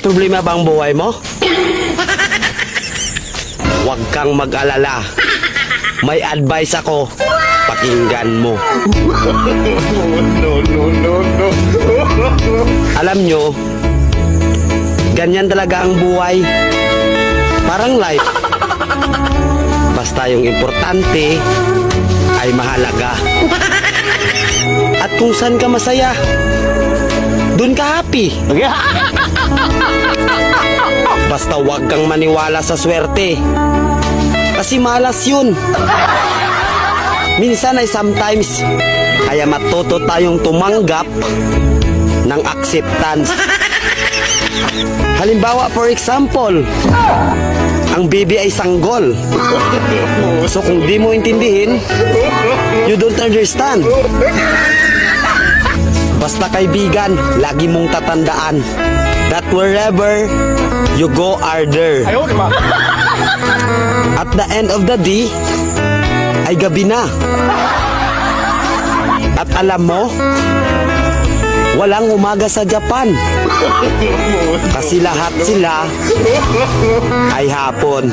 problema ba ang buhay mo? Huwag kang mag-alala. May advice ako. Pakinggan mo. Alam nyo, ganyan talaga ang buhay. Parang life. Basta yung importante ay mahalaga. At kung saan ka masaya, dun ka happy. Basta wag kang maniwala sa swerte. Kasi malas yun. Minsan ay sometimes, kaya matuto tayong tumanggap ng acceptance. Halimbawa, for example, ang baby ay sanggol. So kung di mo intindihin, you don't understand. Basta kaibigan, lagi mong tatandaan that wherever you go are there. At the end of the day, ay gabi na. At alam mo, walang umaga sa Japan. Kasi lahat sila ay hapon.